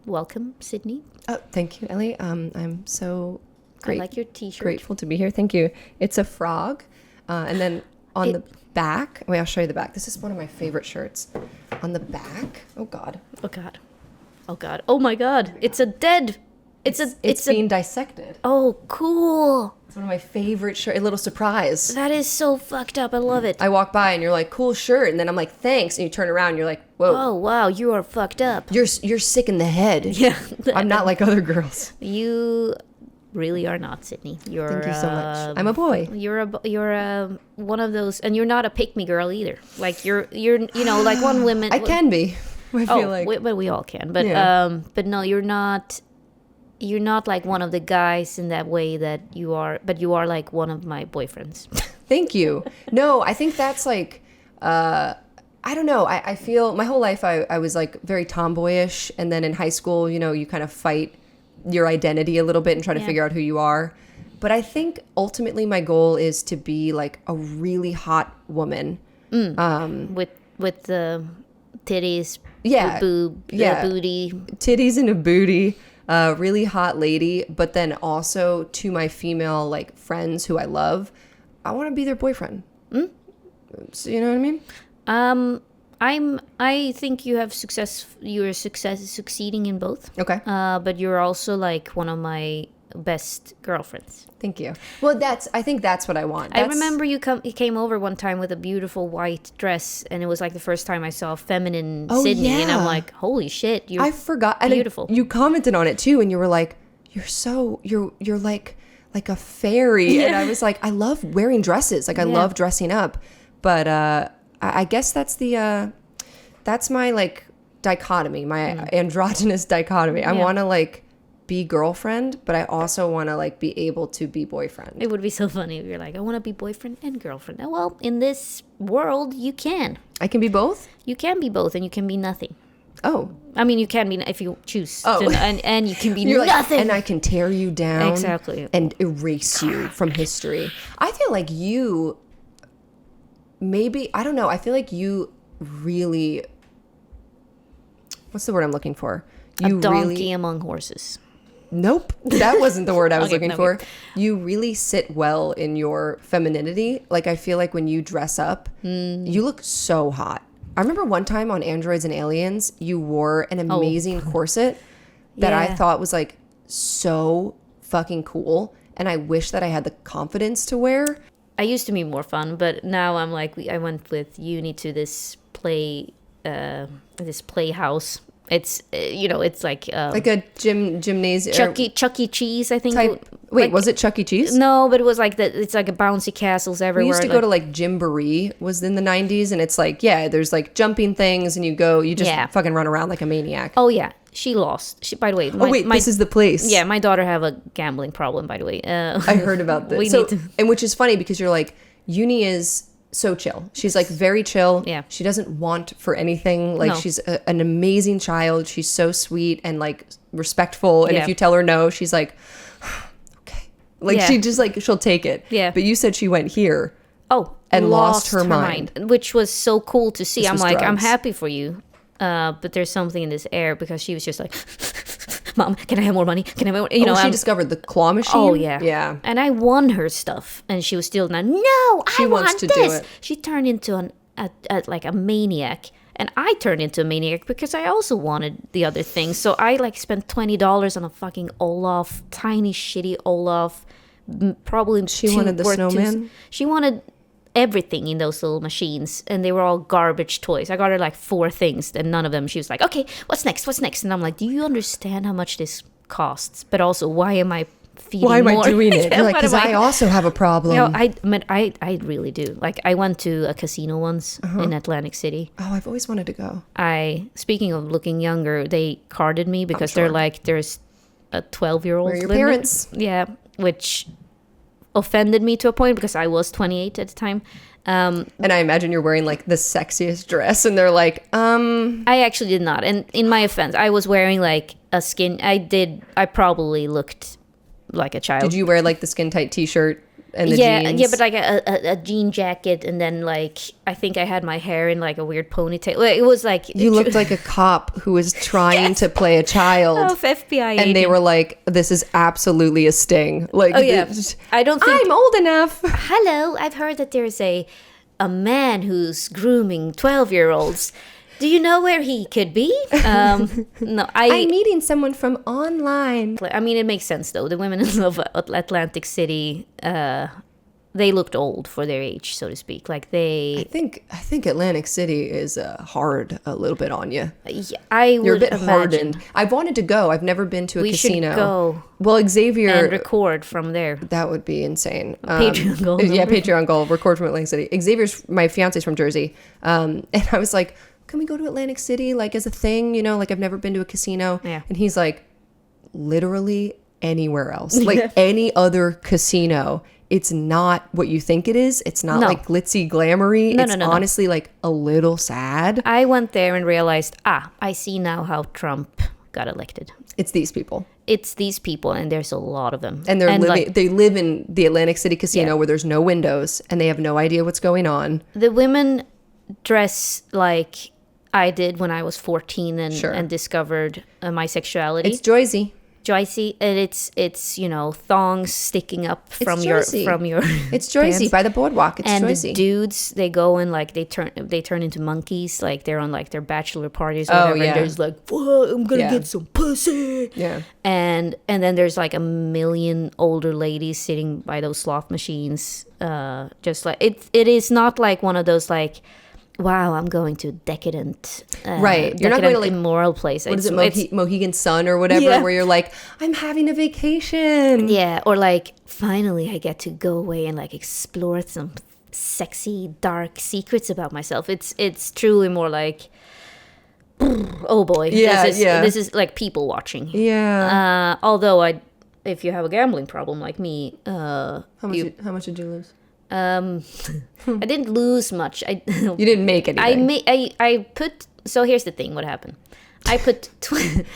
Welcome, Sydney. Oh, thank you, Ellie. I'm so I like your t-shirt. Grateful to be here. Thank you. It's a frog. And then on the back, wait, I'll show you the back. This is one of my favorite shirts. On the back, oh God. Oh God. Oh God. Oh my God. It's a dead. It's being dissected. Oh, cool. It's one of my favorite shirts. A little surprise. That is so fucked up. I love it. I walk by and you're like, cool shirt. And then I'm like, thanks. And you turn around and you're like, whoa. Oh, wow. You are fucked up. You're sick in the head. Yeah. I'm not like other girls. You really are not, Sydney. You're Thank you so much. I'm a boy. You're one of those, and you're not a pick-me girl either. Like you're like one woman. I can be. I feel like. But we all can. But Yeah. But no, you're not. You're not like one of the guys in that way that you are. But you are like one of my boyfriends. Thank you. No, I think that's like, I don't know. I feel my whole life I was like very tomboyish. And then in high school, you kind of fight your identity a little bit and try to figure out who you are. But I think ultimately my goal is to be like a really hot woman. With the titties, Yeah, booty. Titties and a booty. Really hot lady. But then also to my female like friends who I love, I want to be their boyfriend. So, you know what I mean? I think you have success. You're succeeding in both. Okay. But you're also like one of my best girlfriends. Thank you. Well, I think that's what I want. I remember you came over one time with a beautiful white dress, and it was like the first time I saw feminine Sydney, and I'm like, holy shit, I forgot. Beautiful. And you commented on it too, and you were like, you're like a fairy, and I was like, I love wearing dresses, like I love dressing up, but I guess that's my like dichotomy, my androgynous dichotomy. I want to like be girlfriend, but I also want to like be able to be boyfriend. It would be so funny if you're like, I want to be boyfriend and girlfriend. Well, in this world, you can. I can be both? You can be both, and you can be nothing. Oh. I mean, you can be, if you choose. Oh. And you can be You're nothing. Like, and I can tear you down. Exactly. And erase you from history. I feel like you, maybe, I don't know, I feel like you really, what's the word I'm looking for? You a donkey among horses. Nope, that wasn't the word I was Okay, looking no, for. You really sit well in your femininity. Like, I feel like when you dress up, you look so hot. I remember one time on Androids and Aliens, you wore an amazing corset that I thought was like so fucking cool. And I wish that I had the confidence to wear. I used to be more fun, but now I'm like, I went with uni to this playhouse. It's it's like a gymnasium. Chuck E. Cheese, I think. Wait, was it Chuck E. Cheese? No, but it was like that. It's like a bouncy castles everywhere. We used to go to like Gymboree was in the 90s, and it's like there's like jumping things, and you just fucking run around like a maniac. Oh yeah, she lost. By the way, this is the place. Yeah, my daughter have a gambling problem. By the way, I heard about this. And which is funny because you're like, uni is so chill. She's like very chill. Yeah. She doesn't want for anything. Like she's an amazing child. She's so sweet and like respectful. And if you tell her no, she's like, okay. Like she just like, she'll take it. Yeah. But you said she went here. Oh. And lost her mind. Which was so cool to see. I'm like, drugs. I'm happy for you. But there's something in this air because she was just like, Mom, can I have more money? Can I have more? She discovered the claw machine? Oh, yeah. Yeah. And I won her stuff. And she was still not, I want this. Do it. She turned into like a maniac. And I turned into a maniac because I also wanted the other things. So I like spent $20 on a fucking Olaf, tiny shitty Olaf. Probably she wanted the snowman? She wanted everything in those little machines, and they were all garbage toys. I got her like 4 things, and none of them she was like, okay, what's next, and I'm like, do you understand how much this costs? But also, why am I feeding why am more? I doing it? You're like, because I also have a problem. I really do. Like, I went to a casino once in Atlantic City. Oh, I've always wanted to go. Speaking of looking younger, they carded me because they're like, there's a 12-year-old. Where are your parents? Yeah, which offended me to a point because I was 28 at the time. And I imagine you're wearing like the sexiest dress, and they're like, I actually did not. And in my offense, I was wearing like a skin. I probably looked like a child. Did you wear like the skin tight t-shirt and the yeah, jeans. but like a jean jacket, and then like I think I had my hair in like a weird ponytail. Like, it was like You looked like a cop who was trying to play a child. Oh, FBI agent. And they were like, "This is absolutely a sting." Like, Oh yeah, I don't think I'm old enough. Hello, I've heard that there's a man who's grooming 12-year-olds. Do you know where he could be? No, I'm meeting someone from online. I mean, it makes sense though. The women of Atlantic City, they looked old for their age, so to speak. Like I think Atlantic City is hard a little bit on you. Yeah, You're a bit imagine. hardened. I've wanted to go. I've never been to a casino. We should go. Well, Xavier And record from there. That would be insane. Patreon goal. Yeah, Patreon goal. Record from Atlantic City. Xavier's my fiance's from Jersey, and I was like, "Can we go to Atlantic City like as a thing? You know, like I've never been to a casino." Yeah. And he's like, "Literally anywhere else, like any other casino." It's not what you think it is. It's not like glitzy glamory. It's honestly like a little sad. I went there and realized, I see now how Trump got elected. It's these people. It's these people, and there's a lot of them. And they live in the Atlantic City casino where there's no windows and they have no idea what's going on. The women dress like I did when I was 14 and discovered my sexuality. It's Joycey. Joycey, and it's thongs sticking up from your It's Joycey pants. by the boardwalk. It's and Joycey. the dudes, they go and like they turn into monkeys, like they're on like their bachelor parties or whatever. Yeah. And there's like, "What? I'm gonna get some pussy." Yeah. And then there's like a million older ladies sitting by those slot machines. Just like it is not like one of those like, wow, I'm going to decadent, right? You're not going to like immoral place. What is it, Mohegan Sun or whatever, where you're like, I'm having a vacation. Yeah, or like, finally, I get to go away and like explore some sexy, dark secrets about myself. It's truly more like, oh boy, this is like people watching. Yeah. Although if you have a gambling problem like me, how much did you lose? I didn't lose much. You didn't make anything. I put. So here's the thing. What happened? I put.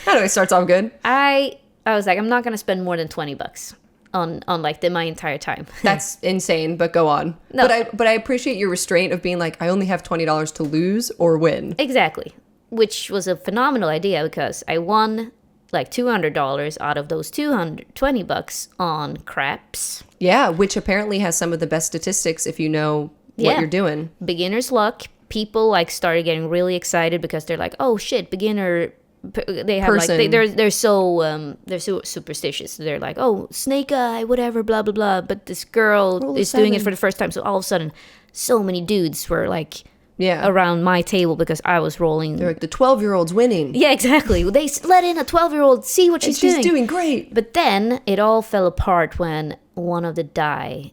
How do it starts off good? I was like, I'm not gonna spend more than $20 on like my entire time. That's insane. But go on. No. But I appreciate your restraint of being like, I only have $20 to lose or win. Exactly, which was a phenomenal idea because I won like $200 out of those $220 on craps. Yeah, which apparently has some of the best statistics if you know what you're doing. Beginner's luck. People like started getting really excited because they're like, oh shit, beginner. They have Person. like they're so superstitious. They're like, oh, snake eye, whatever, blah blah blah. But this girl is doing it for the first time, so all of a sudden, so many dudes were like. Yeah, around my table because I was rolling. They're like, the 12-year-old's winning. Yeah, exactly. They let in a 12-year-old, see what she's doing. She's doing great. But then it all fell apart when one of the die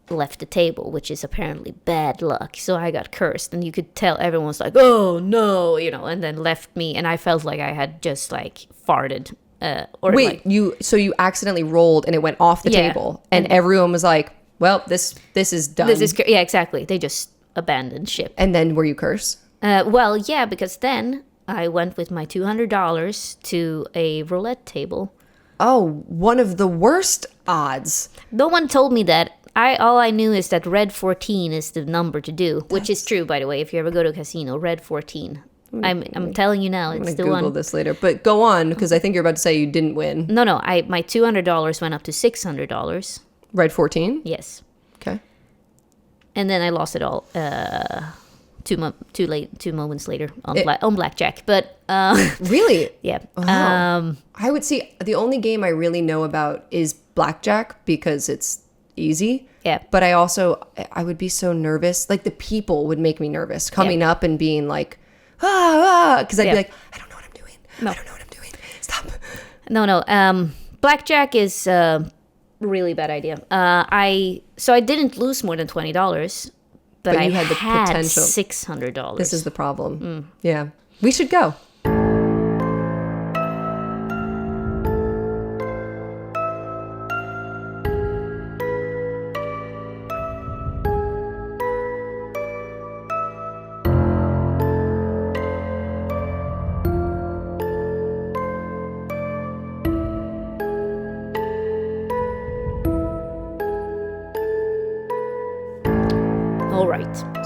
left the table, which is apparently bad luck. So I got cursed, and you could tell everyone was like, oh no, and then left me, and I felt like I had just like farted. Wait, like, you accidentally rolled and it went off the table, and everyone was like, well, this is done. Yeah, exactly. They just abandoned ship. And then were you cursed? Well, yeah, because then I went with my $200 to a roulette table. Oh, one of the worst odds. No one told me that. All I knew is that red 14 is the number to do, which is true, by the way. If you ever go to a casino, red 14. I'm telling you now, it's the one. I'm Google this later, but go on because I think you're about to say you didn't win. No, my $200 went up to $600. Red 14? Yes. Okay. And then I lost it all 2 moments later on blackjack. But really, yeah. Wow. I would say the only game I really know about is blackjack because it's easy. Yeah. But I would be so nervous. Like the people would make me nervous coming up and being like, because I'd be like, I don't know what I'm doing. No. I don't know what I'm doing. Stop. No. Blackjack is really bad idea. I didn't lose more than $20, but I had the potential. $600. This is the problem. Yeah, we should go.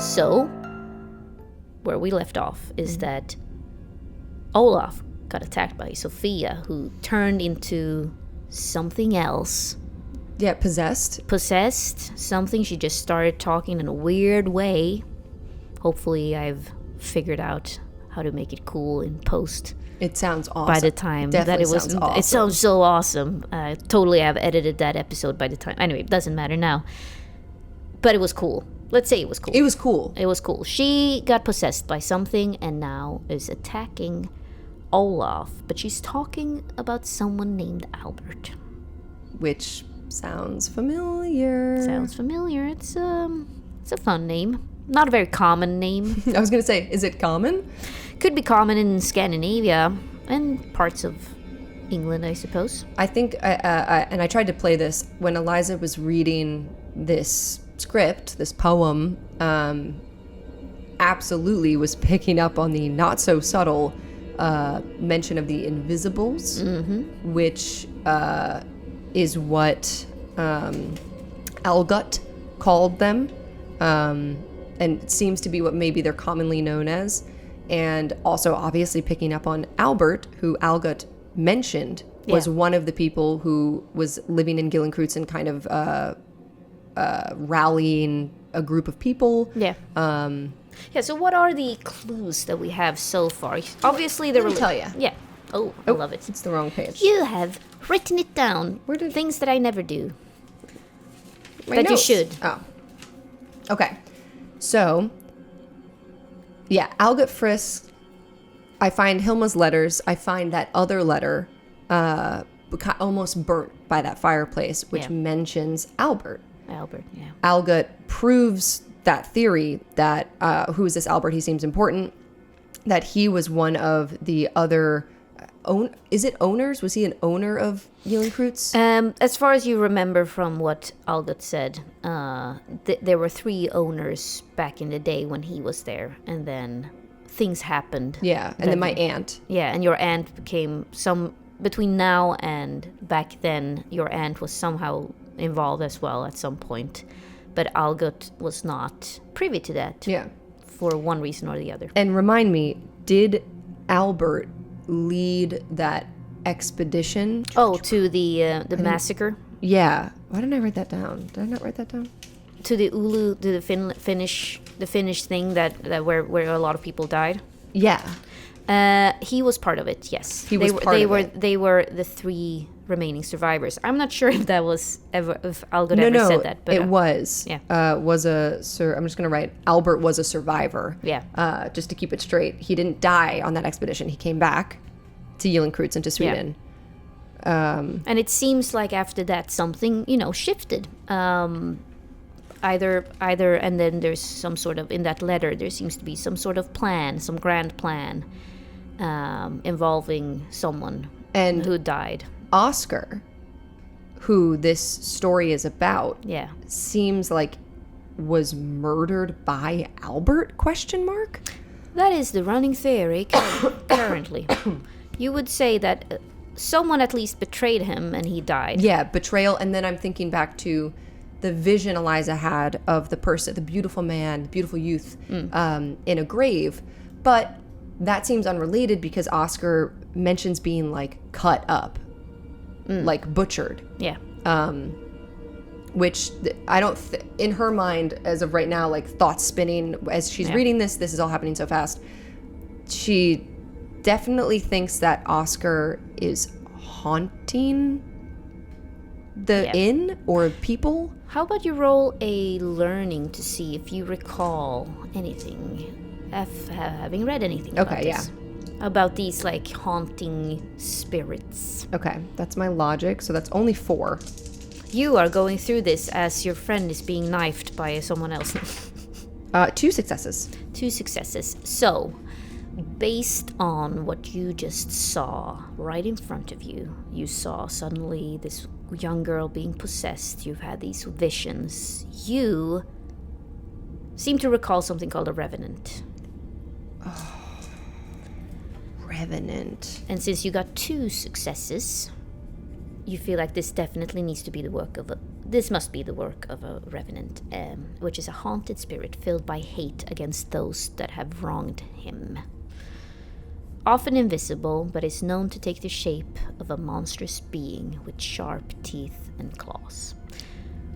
So, where we left off is that Olaf got attacked by Sophia, who turned into something else. Yeah, possessed. Possessed, something. She just started talking in a weird way. Hopefully I've figured out how to make it cool in post. It sounds awesome. By the time Definitely that it was, sounds awesome. It sounds so awesome. Totally have edited that episode by the time. Anyway, it doesn't matter now. But it was cool. Let's say it was cool. It was cool. It was cool. She got possessed by something and now is attacking Olaf. But she's talking about someone named Albert. Which sounds familiar. Sounds familiar. It's a fun name. Not a very common name. I was going to say, is it common? Could be common in Scandinavia and parts of England, I suppose. I think, and I tried to play this when Eliza was reading this script, this poem, absolutely was picking up on the not so subtle mention of the Invisibles, which is what Algut called them, and it seems to be what maybe they're commonly known as. And also obviously picking up on Albert, who Algut mentioned was one of the people who was living in Gillenkreuz and kind of rallying a group of people. Yeah. So what are the clues that we have so far? Obviously, there will tell you. Yeah. Oh, I love it. It's the wrong page. You have written it down. Where did things that I never do? My that notes. You should. Oh. Okay. So, yeah, Algut Frisk. I find Hilma's letters. I find that other letter almost burnt by that fireplace, which mentions Albert. Albert, yeah. Algut proves that theory that, who is this Albert? He seems important. That he was one of the other... is it owners? Was he an owner of Gillenkreuz? As far as you remember from what Algut said, there were 3 owners back in the day when he was there, and then things happened. Yeah, and then my aunt. Yeah, and your aunt became between now and back then, your aunt was somehow involved as well at some point, but Algut was not privy to that. Yeah. For one reason or the other. And remind me, did Albert lead that expedition? To the massacre? Yeah. Why didn't I write that down? Did I not write that down? To the Ulu, to the Finnish thing that where a lot of people died? Yeah. He was part of it, yes. They were the 3 remaining survivors. I'm not sure if that was if Algut ever said that. But it was. Yeah. I'm just going to write, Albert was a survivor. Yeah. Just to keep it straight. He didn't die on that expedition. He came back to Gillenkreuz and to Sweden. Yeah. And it seems like after that something, shifted. Either, and then there's some sort of, in that letter, there seems to be some sort of plan, some grand plan involving someone who died. Oscar, who this story is about, seems like was murdered by Albert, ? That is the running theory currently. You would say that someone at least betrayed him and he died. Yeah, betrayal. And then I'm thinking back to the vision Eliza had of the person, the beautiful man, the beautiful youth in a grave. But that seems unrelated because Oscar mentions being like cut up, like butchered. Yeah. Which I don't, in her mind, as of right now, like thoughts spinning as she's reading this is all happening so fast. She definitely thinks that Oscar is haunting the inn or people. How about you roll a learning to see if you recall anything, having read anything about this. About these like haunting spirits. Okay, that's my logic, so that's only 4. You are going through this as your friend is being knifed by someone else. 2 successes. 2 successes. So, based on what you just saw right in front of you, you saw suddenly this young girl being possessed. You've had these visions. You seem to recall something called a revenant. Oh, revenant. And since you got 2 successes, you feel like this definitely needs to be the work of This must be the work of a revenant, which is a haunted spirit filled by hate against those that have wronged him. Often invisible, but is known to take the shape of a monstrous being with sharp teeth and claws.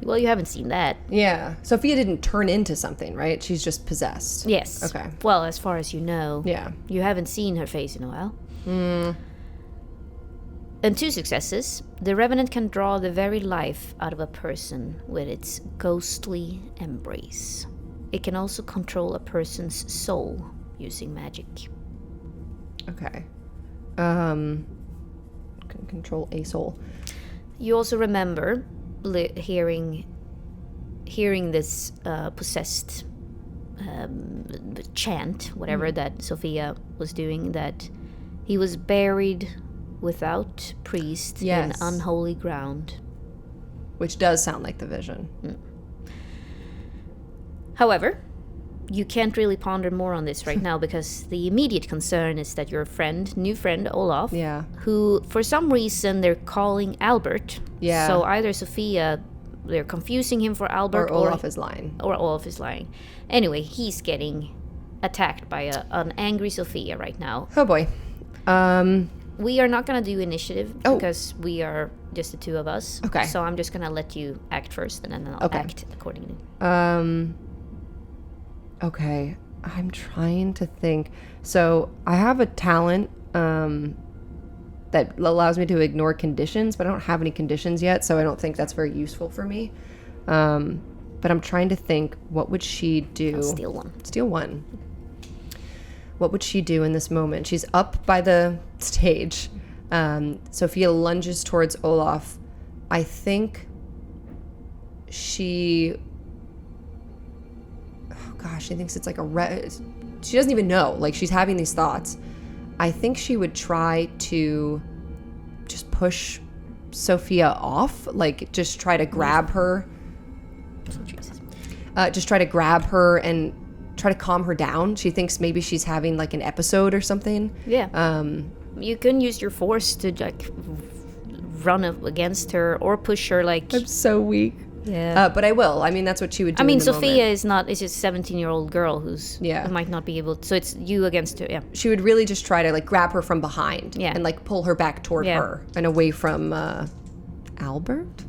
Well, you haven't seen that. Yeah. Sophia didn't turn into something, right? She's just possessed. Yes. Okay. Well, as far as you know. Yeah. You haven't seen her face in a while. And 2 successes. The Revenant can draw the very life out of a person with its ghostly embrace. It can also control a person's soul using magic. Okay. Can control a soul. You also remember hearing this possessed chant, whatever that Sophia was doing, that he was buried without priest in unholy ground. Which does sound like the vision. However, you can't really ponder more on this right now because the immediate concern is that your new friend Olaf, who for some reason they're calling Albert. Yeah. So either Sophia, they're confusing him for Albert, or Olaf is lying. Or Olaf is lying. Anyway, he's getting attacked by an angry Sophia right now. Oh boy. We are not going to do initiative because we are just the 2 of us. Okay. So I'm just going to let you act first and then I'll act accordingly. Okay. I'm trying to think. So I have a talent that allows me to ignore conditions, but I don't have any conditions yet, so I don't think that's very useful for me. But I'm trying to think, what would she do? I'll steal one. Steal one. What would she do in this moment? She's up by the stage. Sophia lunges towards Olaf. I think she... Oh gosh, she thinks it's like she doesn't even know. Like, she's having these thoughts. I think she would try to just push Sophia off. Like, just try to grab her. Just try to grab her and try to calm her down. She thinks maybe she's having like an episode or something. Yeah. You can use your force to like run up against her or push her. Like, I'm so weak. Yeah. But I will. I mean, that's what she would do. I mean, in the Sophia moment. is just a 17-year-old girl who might not be able to, so it's you against her. Yeah. She would really just try to like grab her from behind and like pull her back toward her and away from Albert.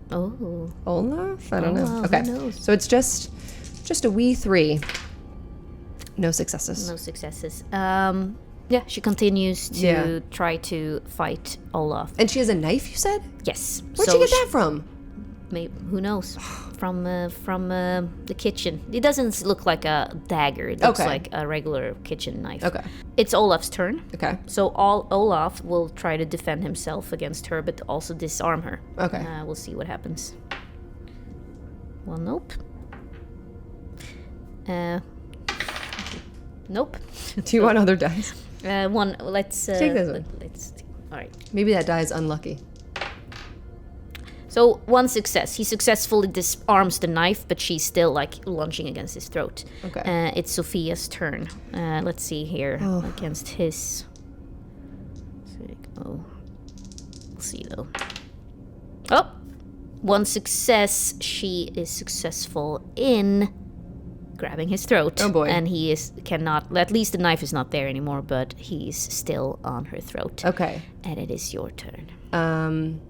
Oh. Olaf? I don't know. Okay. Who knows? So it's just a wee 3. No successes. No successes. Yeah, she continues to try to fight Olaf. And she has a knife, you said? Yes. Where'd she get that from? Maybe, who knows? From the kitchen. It doesn't look like a dagger. It looks like a regular kitchen knife. Okay. It's Olaf's turn. Okay. So Olaf will try to defend himself against her, but also disarm her. Okay. We'll see what happens. Well, nope. Nope. Do you want other dice? One. Let's take this one. Let's. All right. Maybe that die is unlucky. So 1 success. He successfully disarms the knife, but she's still like lunging against his throat. Okay. It's Sophia's turn. Let's see here against his. We'll see though. Oh, 1 success. She is successful in grabbing his throat. Oh boy. And he cannot, at least the knife is not there anymore, but he's still on her throat. Okay. And it is your turn.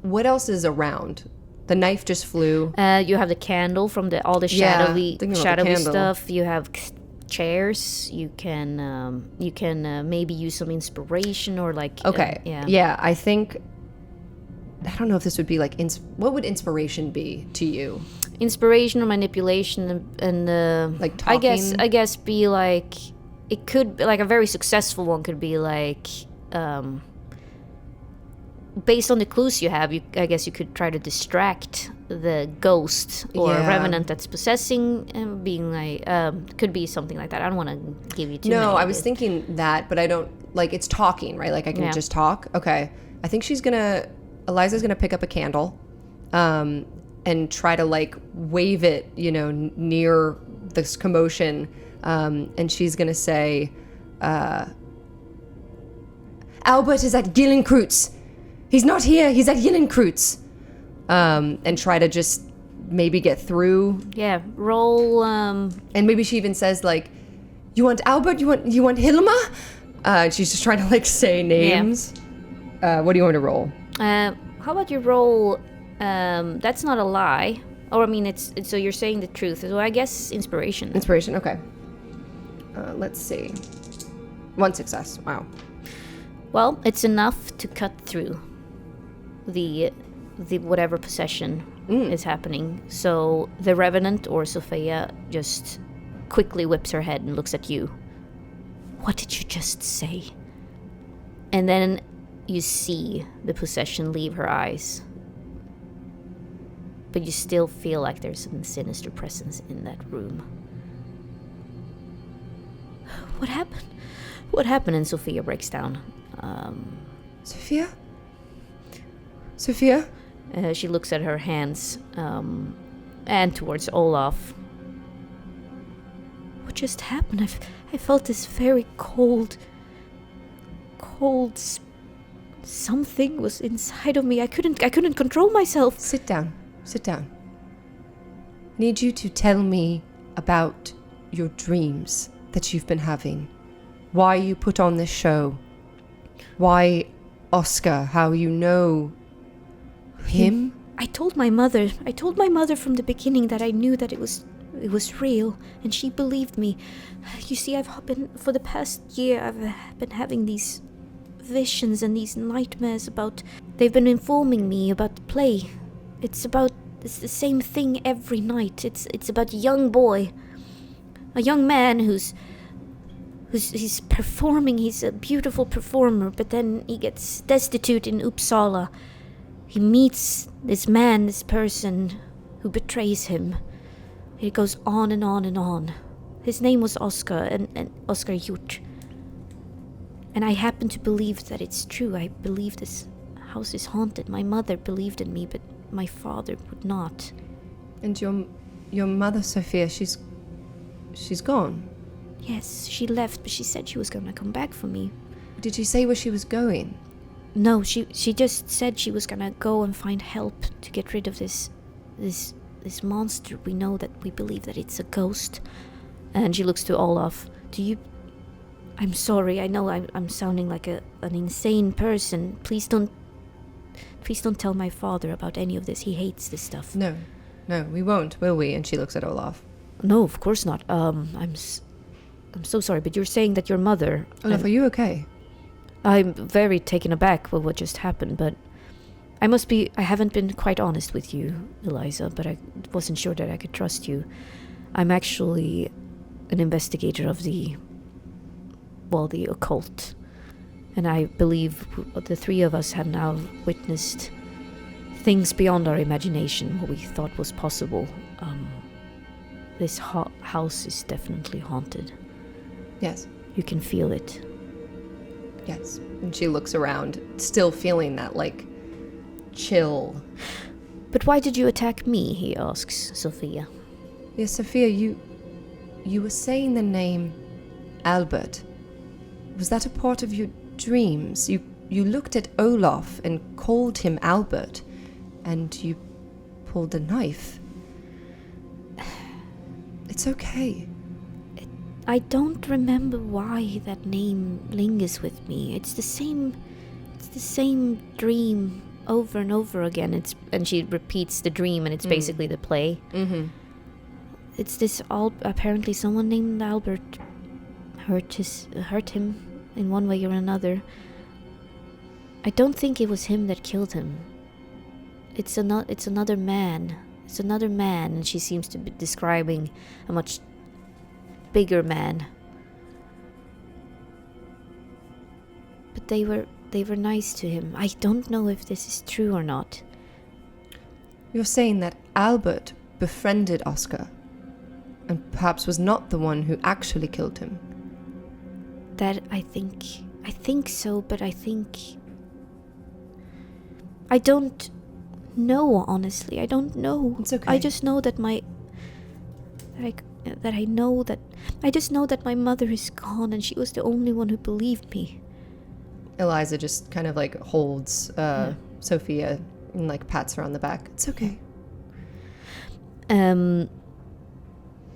What else is around? The knife just flew. You have the candle from all the shadowy stuff. You have chairs. You can maybe use some inspiration or like. Okay. Yeah. I think. I don't know if this would be like. What would inspiration be to you? Inspiration or manipulation and like talking? I guess be like, it could be like a very successful one could be like based on the clues you have, I guess you could try to distract the ghost or revenant that's possessing and being like could be something like that. I don't want to give you too many I was thinking that, but I don't like it's talking, right? Like I can just talk. Okay. I think Eliza's gonna pick up a candle and try to like wave it, near this commotion. And she's gonna say, Albert is at Gillenkreutz. He's not here. He's at Gillenkreutz. and try to just maybe get through. Yeah, roll. And maybe she even says like, "You want Albert? You want Hilma?" She's just trying to like say names. Yeah. What do you want to roll? How about you roll? That's not a lie. Or I mean, it's so you're saying the truth. So I guess inspiration. Inspiration. Okay. Let's see. 1 success. Wow. Well, it's enough to cut through the whatever possession is happening. So the Revenant or Sophia just quickly whips her head and looks at you. What did you just say? And then you see the possession leave her eyes. But you still feel like there's some sinister presence in that room. What happened? What happened? And Sophia breaks down. Sophia? Sophia? She looks at her hands and towards Olaf. What just happened? I felt this very cold something was inside of me. I couldn't control myself. Sit down. I need you to tell me about your dreams that you've been having. Why you put on this show. Why Oscar, how you know him? I told my mother from the beginning that I knew that it was real, and she believed me. You see, for the past year, I've been having these visions and these nightmares they've been informing me about the play. It's the same thing every night. It's about a young boy, a young man who's performing. He's a beautiful performer, but then he gets destitute in Uppsala. He meets this person who betrays him. It goes on and on and on. His name was Oscar, and Oscar Hjort. And I happen to believe that it's true. I believe this house is haunted. My mother believed in me, but my father would not. And your mother, Sophia, she's gone? Yes, she left, but she said she was going to come back for me. Did she say where she was going? No, she just said she was going to go and find help to get rid of this monster. We believe that it's a ghost. And she looks to Olaf. I'm sorry, I know I'm sounding like an insane person. Please don't tell my father about any of this. He hates this stuff. No, we won't, will we? And she looks at Olaf. No, of course not. I'm so sorry, but you're saying that your mother... Olaf, are you okay? I'm very taken aback with what just happened, but I haven't been quite honest with you, Eliza, but I wasn't sure that I could trust you. I'm actually an investigator of the occult. And I believe the three of us have now witnessed things beyond our imagination, what we thought was possible. This house is definitely haunted. Yes. You can feel it. Yes. And she looks around, still feeling that, chill. But why did you attack me, he asks Sophia. Yes, Sophia, you were saying the name Albert. Was that a part of your dreams? You looked at Olaf and called him Albert, and you pulled a knife. It's okay. I don't remember why that name lingers with me. It's the same dream over and over again. And she repeats the dream, and it's basically the play. Mm-hmm. It's this apparently someone named Albert hurt him in one way or another. I don't think it was him that killed him. It's another man. It's another man, and she seems to be describing a much bigger man. But they were nice to him. I don't know if this is true or not. You're saying that Albert befriended Oscar, and perhaps was not the one who actually killed him? That I think so, but I don't know, honestly. I don't know. It's okay. I just know that I just know that my mother is gone, and she was the only one who believed me. Eliza just kind of holds Sophia And like pats her on the back. It's okay.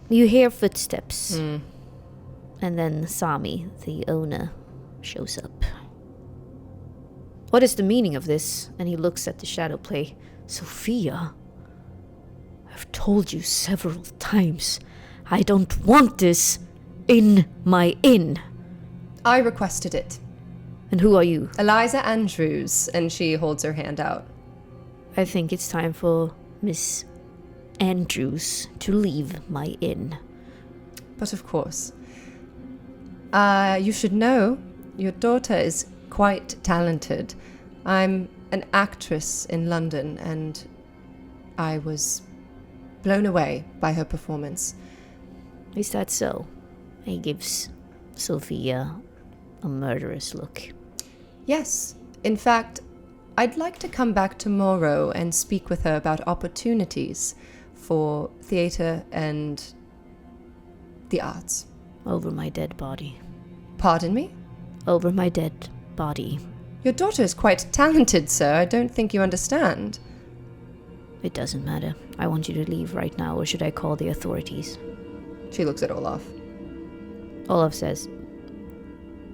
You hear footsteps. And then Sami, the owner, shows up. What is the meaning of this? And he looks at the shadow play. Sophia, I've told you several times, I don't want this in my inn. I requested it. And who are you? Eliza Andrews. And she holds her hand out. I think it's time for Miss Andrews to leave my inn. But of course. You should know, your daughter is quite talented. I'm an actress in London, and I was blown away by her performance. Is that so? He gives Sophia a murderous look. Yes. In fact, I'd like to come back tomorrow and speak with her about opportunities for theatre and the arts. Over my dead body. Pardon me? Over my dead body. Your daughter is quite talented, sir. I don't think you understand. It doesn't matter. I want you to leave right now, or should I call the authorities? She looks at Olaf. Olaf says,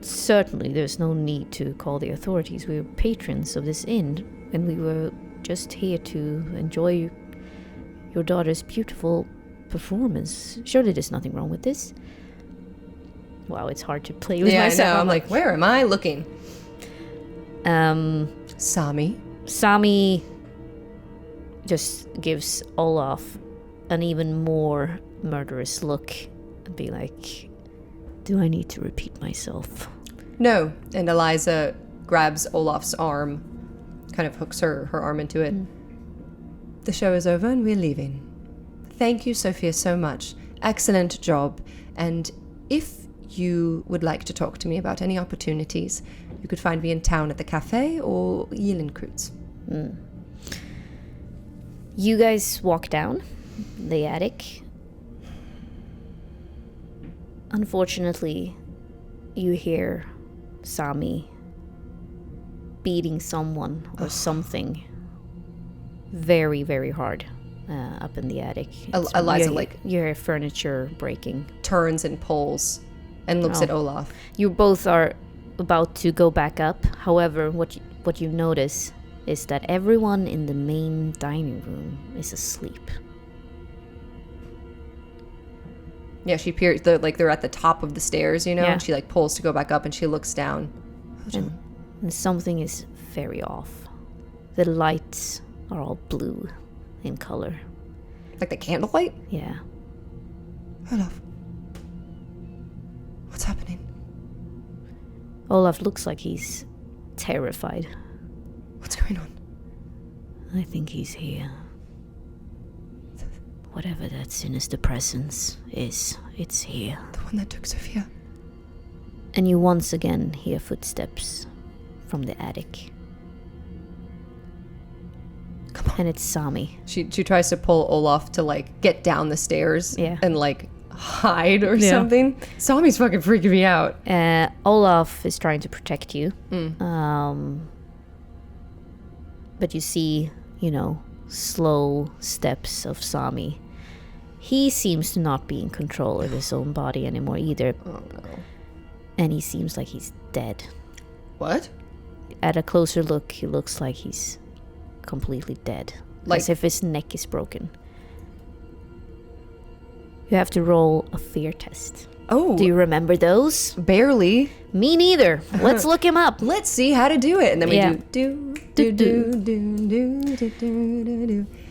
certainly there's no need to call the authorities. We're patrons of this inn, and we were just here to enjoy your daughter's beautiful performance. Surely there's nothing wrong with this. Wow, it's hard to play with myself. I know. I'm like, where am I looking? Sami just gives Olaf an even more murderous look and be like, do I need to repeat myself? No. And Eliza grabs Olaf's arm, kind of hooks her arm into it. The show is over and we're leaving. Thank you, Sophia, so much. Excellent job. And if you would like to talk to me about any opportunities, you could find me in town at the cafe or Egerkrans. You guys walk down the attic. Unfortunately, you hear Sami beating someone or something very, very hard up in the attic. Eliza, you hear furniture breaking. Turns and pulls and looks at Olaf. You both are about to go back up. However, what you notice is that everyone in the main dining room is asleep. Yeah, she peers. They're at the top of the stairs, you know. Yeah. And she pulls to go back up, and she looks down. And something is very off. The lights are all blue in color. Like the candlelight? Yeah. Olaf, what's happening? Olaf looks like he's terrified. What's going on? I think he's here. Whatever that sinister presence is, it's here. The one that took Sophia. And you once again hear footsteps from the attic. Come on. And it's Sami. She tries to pull Olaf to get down the stairs and hide or something. Sami's fucking freaking me out. Olaf is trying to protect you. But you see, slow steps of Sami. He seems to not be in control of his own body anymore either. Oh no. And he seems like he's dead. What? At a closer look, he looks like he's completely dead. As if his neck is broken. You have to roll a fear test. Oh. Do you remember those? Barely. Me neither. Let's look him up. Let's see how to do it. And then we do.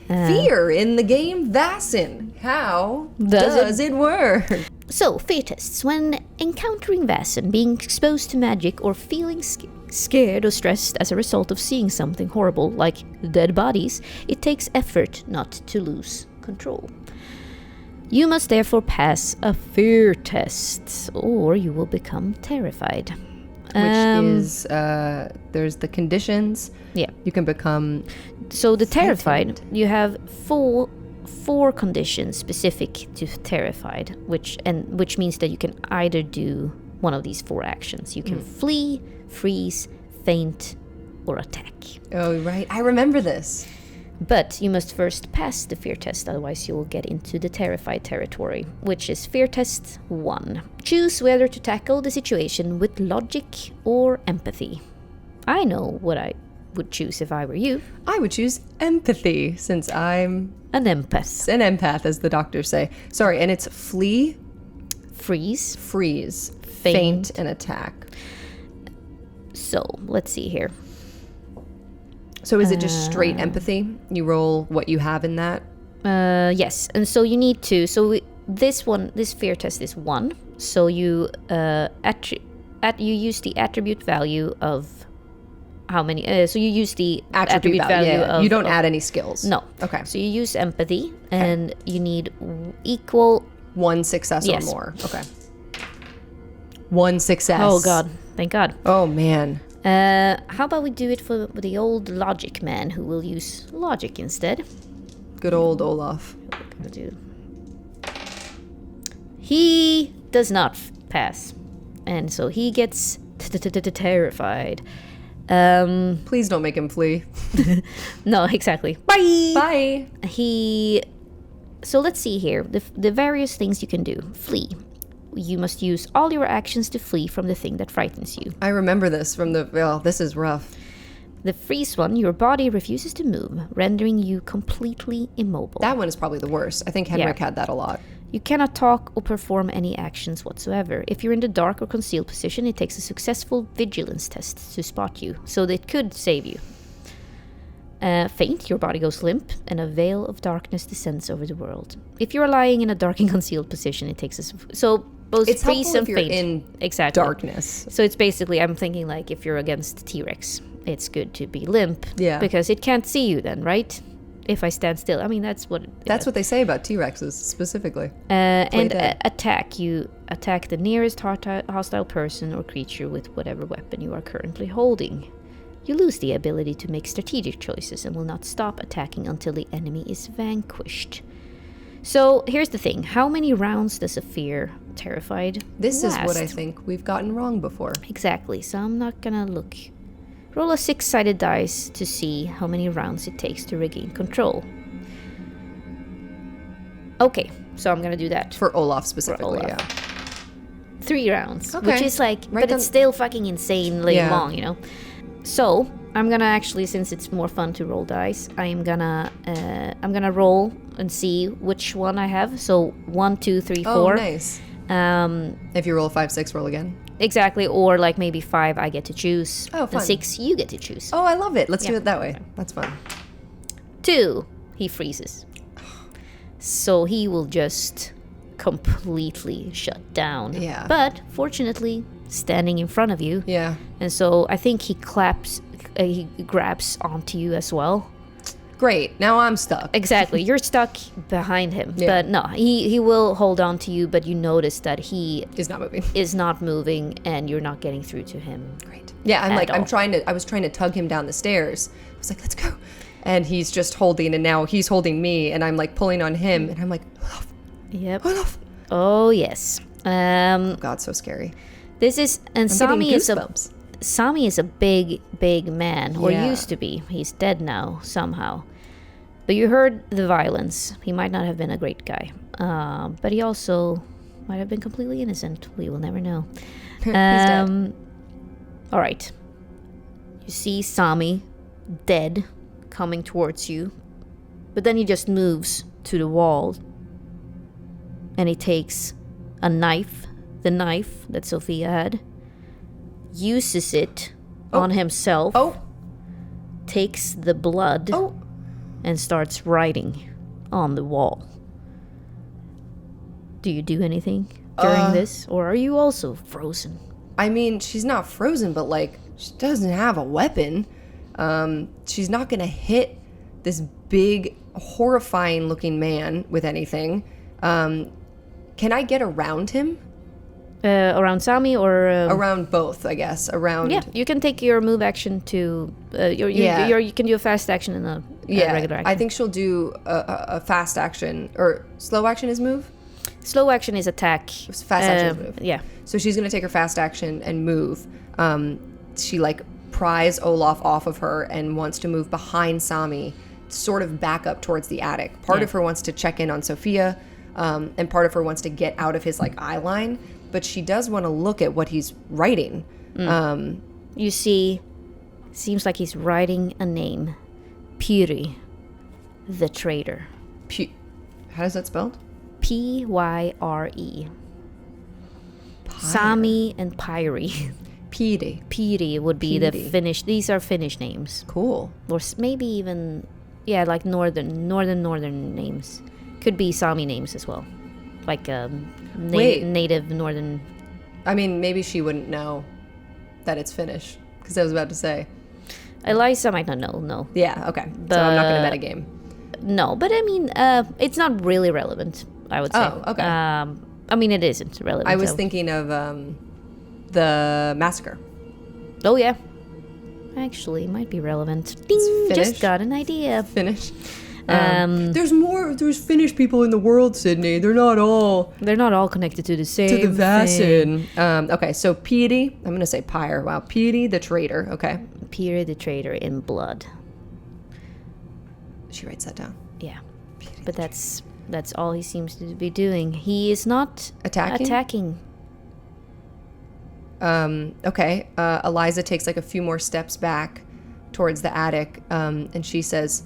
Fear in the game Vaesen. How does it work? So, fear tests. When encountering Vaesen, being exposed to magic, or feeling scared or stressed as a result of seeing something horrible, like dead bodies, it takes effort not to lose control. You must therefore pass a fear test, or you will become terrified. Which is, there's the conditions. Yeah. You can become... So the terrified, you have four conditions specific to terrified, which means that you can either do one of these four actions. You can flee, freeze, faint, or attack. Oh, right. I remember this. But you must first pass the fear test, otherwise you will get into the terrified territory, which is fear test 1. Choose whether to tackle the situation with logic or empathy. I know what I would choose if I were you. I would choose empathy, since I'm... An empath. An empath, as the doctors say. Sorry, and it's flee, freeze, faint, and attack. So, let's see here. So is it just straight empathy? You roll what you have in that? Yes, and so you need to... So this fear test is 1. So you you use the attribute value of how many... so you use the attribute value of... You don't add any skills? No. Okay. So you use empathy, and you need equal... 1 success or more. Okay. 1 success. Oh, God. Thank God. Oh, man. How about we do it for the old logic man who will use logic instead? Good old Olaf. He does not pass, and so he gets terrified. Please don't make him flee. No, exactly. Bye. Bye. So let's see here. The various things you can do. Flee. You must use all your actions to flee from the thing that frightens you. I remember this from the... Well, this is rough. The freeze one, your body refuses to move, rendering you completely immobile. That one is probably the worst. I think Henrik had that a lot. You cannot talk or perform any actions whatsoever. If you're in the dark or concealed position, it takes a successful vigilance test to spot you, so that it could save you. Faint, your body goes limp, and a veil of darkness descends over the world. If you're lying in a dark and concealed position, it takes a... So both it's freeze and if faint. You're in exactly. darkness. So it's basically, I'm thinking like if you're against T-Rex, it's good to be limp. Yeah. Because it can't see you then, right? If I stand still. I mean, that's what... That's what they say about T-Rexes, specifically. And attack. You attack the nearest hostile person or creature with whatever weapon you are currently holding. You lose the ability to make strategic choices and will not stop attacking until the enemy is vanquished. So, here's the thing. How many rounds does a fear terrified This last? is what I think we've gotten wrong before. Exactly. So, I'm not gonna look. Roll a 6-sided dice to see how many rounds it takes to regain control. Okay, so I'm gonna do that. For Olaf specifically, for Olaf. Yeah. 3 rounds, Okay. which is like... Right, but it's still fucking insanely long, you know? So, I'm gonna actually, since it's more fun to roll dice, I'm gonna roll and see which one I have. So 1, 2, 3, 4. Oh, nice. If you roll a 5, 6, roll again. Exactly, or like maybe 5 I get to choose. Oh, fun. And 6 you get to choose. Oh, I love it. Let's do it that way. That's fun. 2, he freezes. So he will just completely shut down. Yeah. But fortunately, standing in front of you. Yeah. And so I think he grabs onto you as well. Great. Now I'm stuck. Exactly. You're stuck behind him. Yeah. But no, he will hold on to you, but you notice that he is not moving. And you're not getting through to him. Great. Yeah, I was trying to tug him down the stairs. I was like, let's go. And he's just holding, and now he's holding me, and I'm like pulling on him, and I'm like, Olaf. Yep. Olaf. Oh yes. Oh God, so scary. This is, and Sami is a big man, or used to be. He's dead now somehow. But you heard the violence. He might not have been a great guy, but he also might have been completely innocent. We will never know. He's dead. All right. You see Sami dead coming towards you, but then he just moves to the wall, and he takes a knife, the knife that Sophia had, uses it on himself, takes the blood, and starts writing on the wall. Do you do anything during this, or are you also frozen? I mean, she's not frozen, but like, she doesn't have a weapon. She's not gonna hit this big, horrifying looking man with anything. Can I get around him? Around Sami or... around both, I guess. Around... Yeah, you can take your move action to... you can do a fast action and a regular action. I think she'll do a fast action. Or slow action is move? Slow action is attack. Fast action is move. Yeah. So she's going to take her fast action and move. She, like, pries Olaf off of her and wants to move behind Sami, sort of back up towards the attic. Part of her wants to check in on Sophia, and part of her wants to get out of his like eye line, but she does want to look at what he's writing. You see, seems like he's writing a name. Pyri, the traitor. How is that spelled? Pyre. Sami and Pyri. Pyri would be the Finnish. These are Finnish names. Cool. Or maybe even, like northern names. Could be Sami names as well. Like native northern. I mean, maybe she wouldn't know that it's Finnish, because I was about to say. Eliza might not know, no. Yeah, okay. So I'm not going to metagame. No, but I mean, it's not really relevant, I would say. Oh, okay. I mean, it isn't relevant. I was thinking of the massacre. Oh, yeah. Actually, it might be relevant. Ding! Just got an idea. Finnish. There's Finnish people in the world, Sydney. They're not all connected to the same to the Vaesen. thing. Okay, so Pyri, I'm gonna say Pyre. Wow, Pyri the traitor. Okay. Pyri the traitor in blood. She writes that down. Yeah, but that's all he seems to be doing. He is not attacking. Okay. Eliza takes like a few more steps back towards the attic, and she says,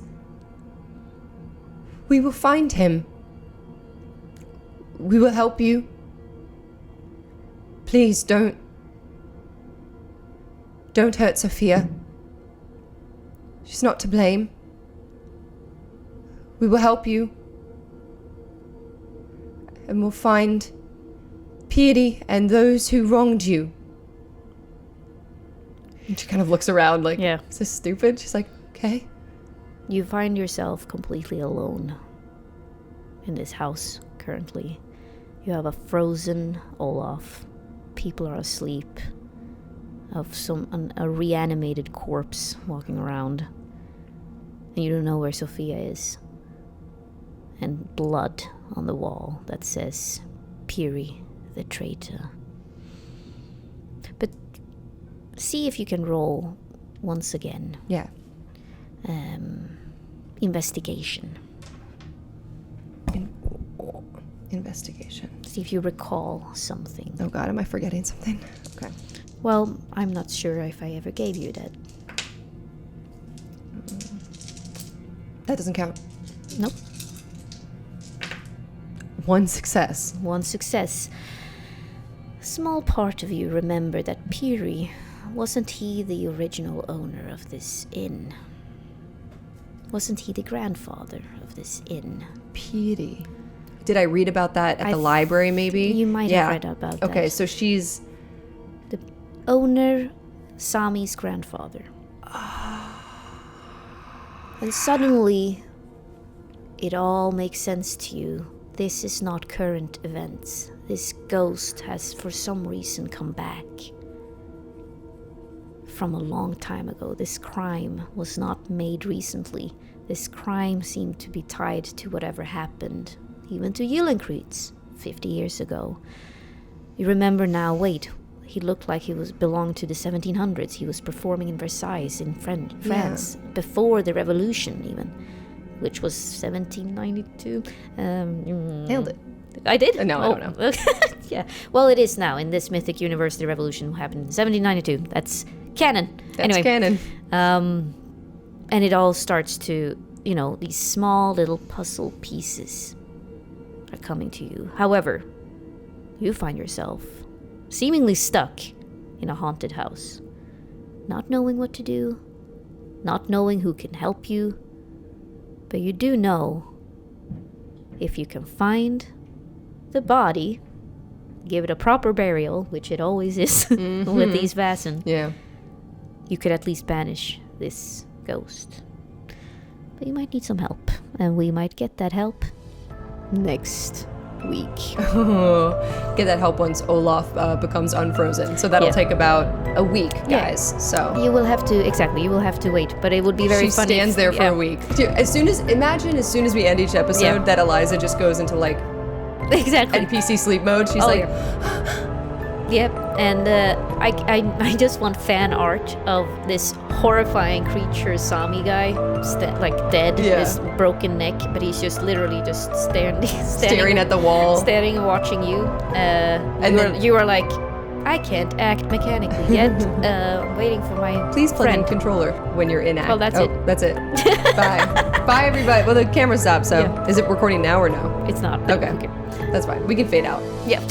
"We will find him. We will help you. Please don't hurt Sophia. She's not to blame. We will help you. And we'll find Pyri and those who wronged you." And she kind of looks around like, is this stupid? She's like, okay. You find yourself completely alone in this house currently. You have a frozen Olaf. People are asleep. Of a reanimated corpse walking around. And you don't know where Sophia is. And blood on the wall that says Pyri the traitor. But see if you can roll once again. Yeah. Investigation. Investigation. See if you recall something. Oh god, am I forgetting something? Okay. Well, I'm not sure if I ever gave you that. That doesn't count. Nope. One success. Small part of you remember that Pyri, wasn't he the original owner of this inn? Wasn't he the grandfather of this inn? Pyri. Did I read about that at the library, maybe? You might have read about that. Okay, so she's... the owner, Sami's grandfather. And suddenly, it all makes sense to you. This is not current events. This ghost has, for some reason, come back. From a long time ago. This crime was not made recently. This crime seemed to be tied to whatever happened, even to Egerkrans 50 years ago. You remember now, wait, he looked like he belonged to the 1700s. He was performing in Versailles in France, before the revolution even, which was 1792. Nailed it. I did? No, I don't know. Yeah. Well, it is now. In this mythic universe, the revolution happened in 1792. That's canon. That's canon. And it all starts to, these small little puzzle pieces are coming to you. However, you find yourself seemingly stuck in a haunted house, not knowing what to do, not knowing who can help you, but you do know if you can find the body, give it a proper burial, which it always is with these Vaesen, you could at least banish this ghost. But you might need some help, and we might get that help next week. Get that help once Olaf becomes unfrozen. So that'll take about a week, guys. So you will have to wait, but it would be very funny. She stands there for a week. Dude, as soon as we end each episode, that Eliza just goes into like exactly NPC sleep mode. She's Yep, and I just want fan art of this horrifying creature Sami guy, like dead, this broken neck, but he's just literally just staring at the wall, staring and watching you. And you are like, I can't act mechanically yet. I'm waiting for my Please plug in controller when you're in act. Well, that's it. That's it. Bye. Bye, everybody. Well, the camera stopped, so is it recording now or no? It's not. Okay. That's fine. We can fade out. Yep.